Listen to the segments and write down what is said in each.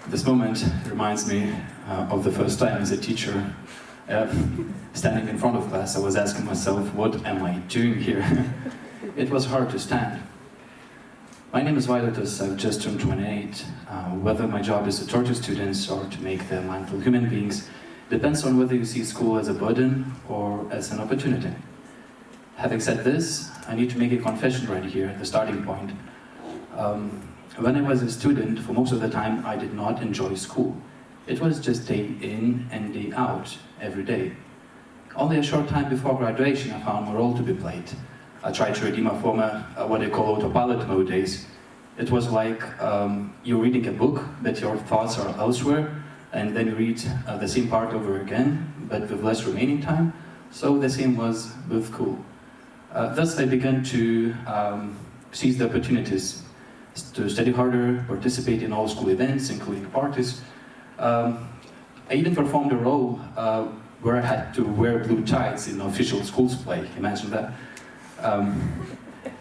This moment reminds me of the first time as a teacher. Standing in front of class, I was asking myself, what am I doing here? It was hard to stand. My name is Vaidotas, I've just turned 28. Whether my job is to torture students or to make them mindful human beings depends on whether you see school as a burden or as an opportunity. Having said this, I need to make a confession right here at the starting point. When I was a student, for most of the time, I did not enjoy school. It was just day in and day out, every day. Only a short time before graduation, I found my role to be played. I tried to redeem my former, what they call autopilot mode days. It was like you're reading a book, but your thoughts are elsewhere, and then you read the same part over again, but with less remaining time. So the same was with school. Thus, I began to seize the opportunities to study harder, participate in all school events, including parties. I even performed a role where I had to wear blue ties in official school's play. Imagine that.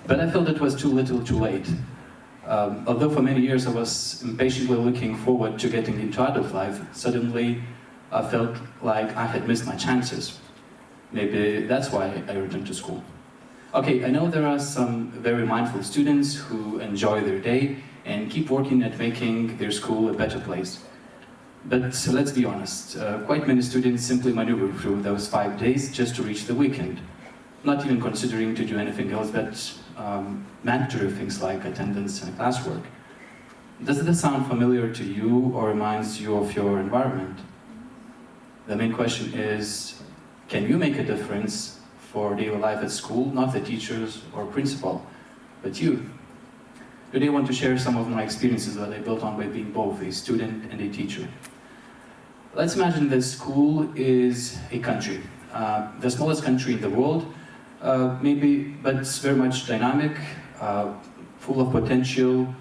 But I felt it was too little, too late. Although for many years I was impatiently looking forward to getting into adult life, suddenly I felt like I had missed my chances. Maybe that's why I returned to school. Okay, I know there are some very mindful students who enjoy their day and keep working at making their school a better place. But let's be honest, quite many students simply maneuver through those 5 days just to reach the weekend, not even considering to do anything else but mandatory things like attendance and classwork. Does this sound familiar to you or reminds you of your environment? The main question is, can you make a difference for daily life at school, not the teachers or principal, but you? Today I want to share some of my experiences that I built on by being both a student and a teacher. Let's imagine that school is a country, the smallest country in the world, maybe, but it's very much dynamic, full of potential,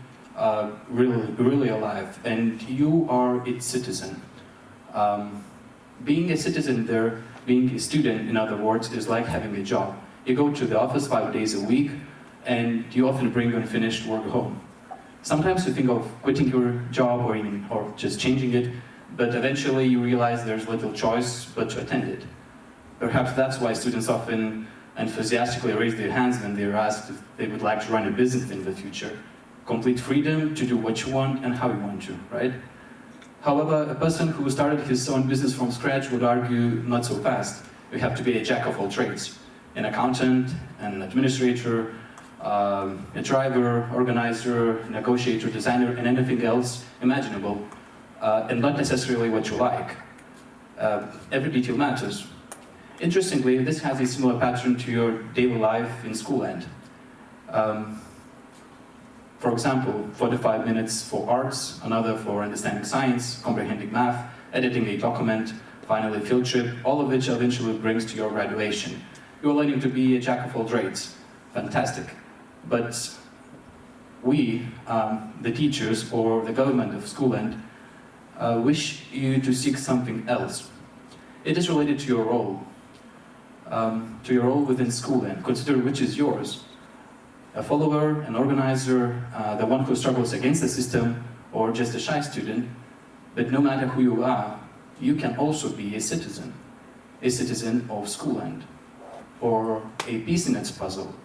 really alive, and you are its citizen. Being a citizen there, being a student, in other words, is like having a job. You go to the office 5 days a week, and you often bring unfinished work home. Sometimes you think of quitting your job or just changing it, but eventually you realize there's little choice but to attend it. Perhaps that's why students often enthusiastically raise their hands when they're asked if they would like to run a business in the future. Complete freedom to do what you want and how you want to, right? However, a person who started his own business from scratch would argue not so fast. You have to be a jack of all trades. An accountant, an administrator, a driver, organizer, negotiator, designer, and anything else imaginable, and not necessarily what you like. Every detail matters. Interestingly, this has a similar pattern to your daily life in Schoolland. For example, 45 minutes for arts, another for understanding science, comprehending math, editing a document, finally a field trip, all of which eventually brings to your graduation. You're learning to be a jack of all trades. Fantastic. But we, the teachers or the government of Schoolland, wish you to seek something else. It is related to your role within Schoolland. Consider which is yours. A follower, an organizer, the one who struggles against the system, or just a shy student. But no matter who you are, you can also be a citizen of Schoolland, or a piece in its puzzle.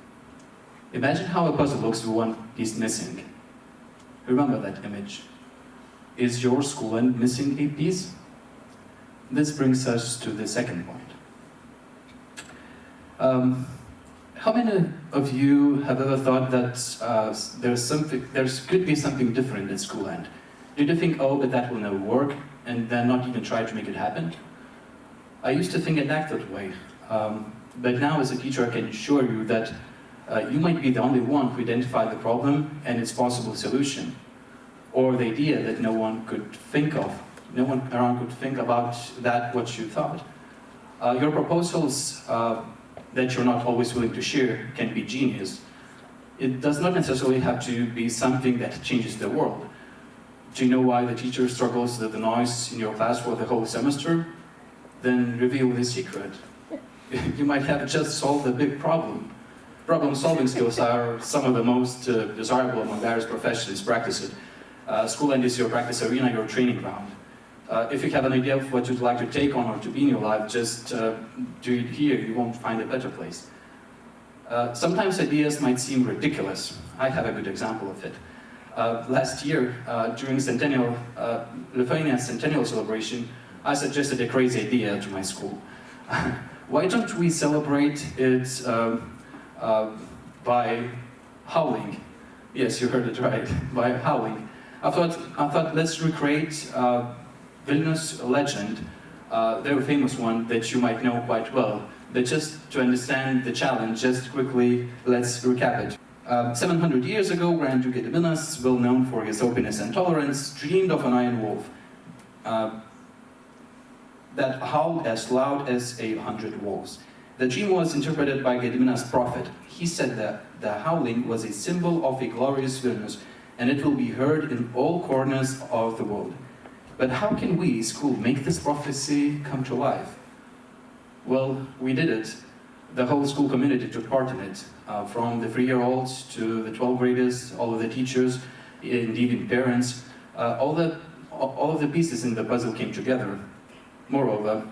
Imagine how a puzzle looks with one piece missing. Remember that image. Is your Schoolland missing a piece? This brings us to the second point. How many of you have ever thought that there could be something different at Schoolland? Did you think, oh, but that will never work, and then not even try to make it happen? I used to think and act that way, but now as a teacher I can assure you that you might be the only one who identified the problem and its possible solution, or the idea that no one could think of. No one around could think about that what you thought. Your proposals that you're not always willing to share can be genius. It does not necessarily have to be something that changes the world. Do you know why the teacher struggles with the noise in your class for the whole semester? Then reveal the secret. You might have just solved a big problem. Problem-solving skills are some of the most desirable among various professions. Practice it. Schoolland is your practice arena, your training ground. If you have an idea of what you'd like to take on or to be in your life, just do it here. You won't find a better place. Sometimes ideas might seem ridiculous. I have a good example of it. Last year, during Lithuania's centennial celebration, I suggested a crazy idea to my school. Why don't we celebrate it by howling? Yes, you heard it right, by howling. I thought let's recreate Vilnius legend, their famous one that you might know quite well. But just to understand the challenge, just quickly, let's recap it. 700 years ago, Grand Duke Gediminas, well known for his openness and tolerance, dreamed of an iron wolf that howled as loud as 100 wolves. The dream was interpreted by Gediminas' prophet. He said that the howling was a symbol of a glorious Vilnius, and it will be heard in all corners of the world. But how can we, school, make this prophecy come to life? Well, we did it. The whole school community took part in it, from the 3-year-olds to the 12th graders, all of the teachers, and even parents. All of the pieces in the puzzle came together. Moreover,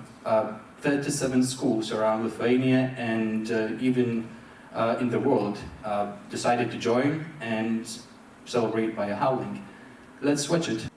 37 schools around Lithuania and even in the world decided to join and celebrate by a howling. Let's watch it.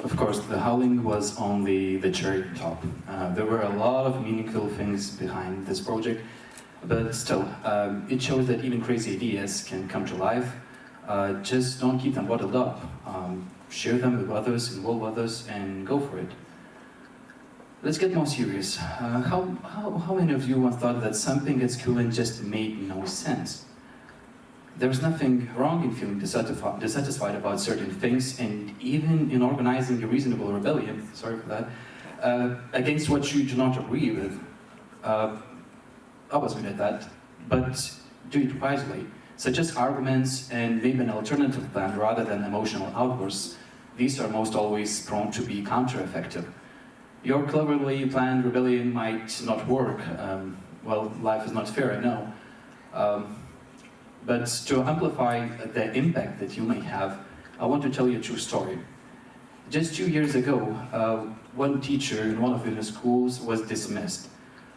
Of course, the howling was only the cherry top. There were a lot of meaningful things behind this project, but still, it shows that even crazy ideas can come to life. Just don't keep them bottled up. Share them with others, involve others, and go for it. Let's get more serious. How many of you have thought that something at Schoolland just made no sense? There's nothing wrong in feeling dissatisfied about certain things, and even in organizing a reasonable rebellion, sorry for that, against what you do not agree with. I was good at that, but do it wisely. Suggest arguments and maybe an alternative plan rather than emotional outbursts. These are most always prone to be counter-effective. Your cleverly planned rebellion might not work. Well, life is not fair, I know. But to amplify the impact that you may have, I want to tell you a true story. Just 2 years ago, one teacher in one of the schools was dismissed.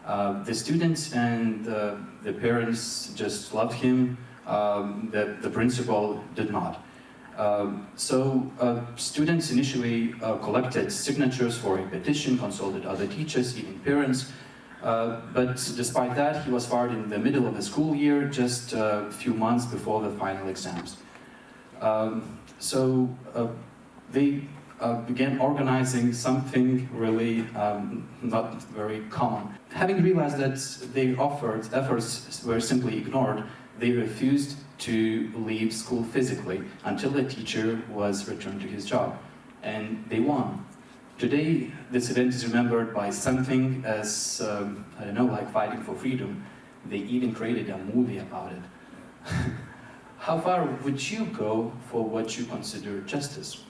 The students and the parents just loved him, the principal did not. So students initially collected signatures for a petition, consulted other teachers, even parents, but despite that, he was fired in the middle of the school year, just a few months before the final exams. So they began organizing something really not very common. Having realized that their efforts were simply ignored, they refused to leave school physically until the teacher was returned to his job. And they won. Today, this event is remembered by something as, I don't know, like fighting for freedom. They even created a movie about it. How far would you go for what you consider justice?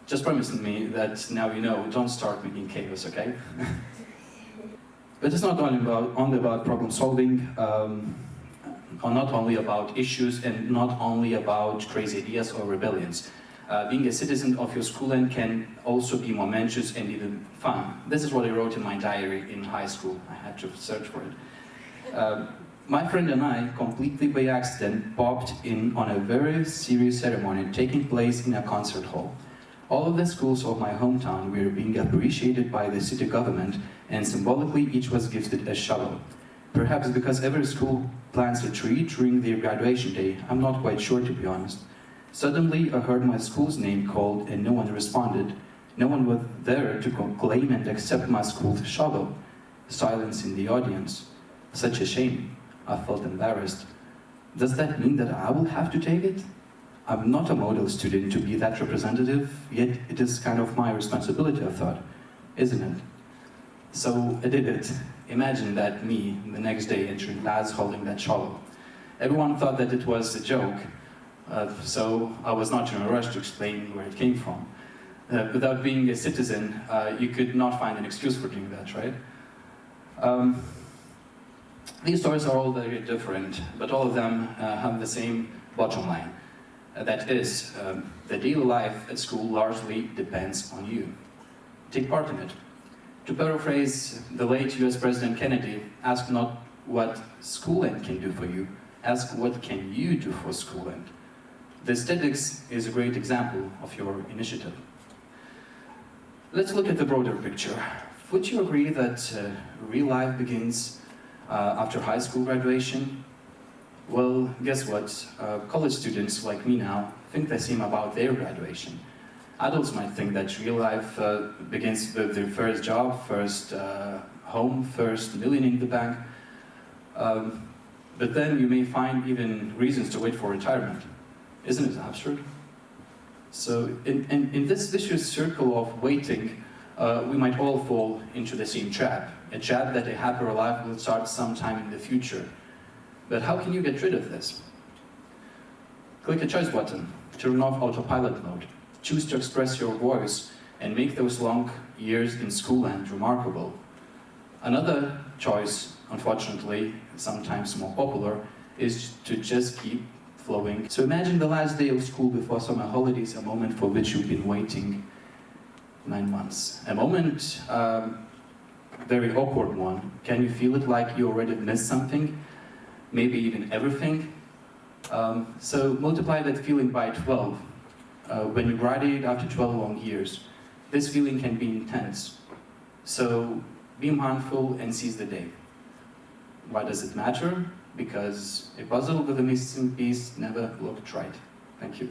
Just promise me that now you know, don't start making chaos, okay? But it's not only about problem solving, or not only about issues, and not only about crazy ideas or rebellions. Being a citizen of your schooland can also be momentous and even fun. This is what I wrote in my diary in high school. I had to search for it. My friend and I, completely by accident, popped in on a very serious ceremony taking place in a concert hall. All of the schools of my hometown were being appreciated by the city government, and symbolically each was gifted a shovel. Perhaps because every school plans a treat during their graduation day, I'm not quite sure, to be honest. Suddenly I heard my school's name called and no one responded. No one was there to claim and accept my school's shovel. Silence in the audience. Such a shame. I felt embarrassed. Does that mean that I will have to take it? I'm not a model student to be that representative, yet it is kind of my responsibility, I thought, isn't it? So I did it. Imagine that me, the next day, entering class holding that shovel. Everyone thought that it was a joke, so I was not in a rush to explain where it came from. Without being a citizen, you could not find an excuse for doing that, right? These stories are all very different, but all of them have the same bottom line. That is, the daily life at school largely depends on you. Take part in it. To paraphrase the late US President Kennedy, ask not what Schoolland can do for you, ask what can you do for Schoolland. This TEDx is a great example of your initiative. Let's look at the broader picture. Would you agree that real life begins after high school graduation? Well, guess what? College students like me now think the same about their graduation. Adults might think that real life begins with their first job, first home, first million in the bank. But then you may find even reasons to wait for retirement. Isn't it absurd? So in this vicious circle of waiting, we might all fall into the same trap. A trap that a happier life will start sometime in the future. But how can you get rid of this? Click a choice button, turn off autopilot mode, choose to express your voice, and make those long years in Schoolland remarkable. Another choice, unfortunately, sometimes more popular, is to just keep flowing. So imagine the last day of school before summer holidays, a moment for which you've been waiting 9 months. A moment, very awkward one. Can you feel it like you already missed something? Maybe even everything? So multiply that feeling by 12. When you graduate after 12 long years, this feeling can be intense. So be mindful and seize the day. Why does it matter? Because a puzzle with a missing piece never looked right. Thank you.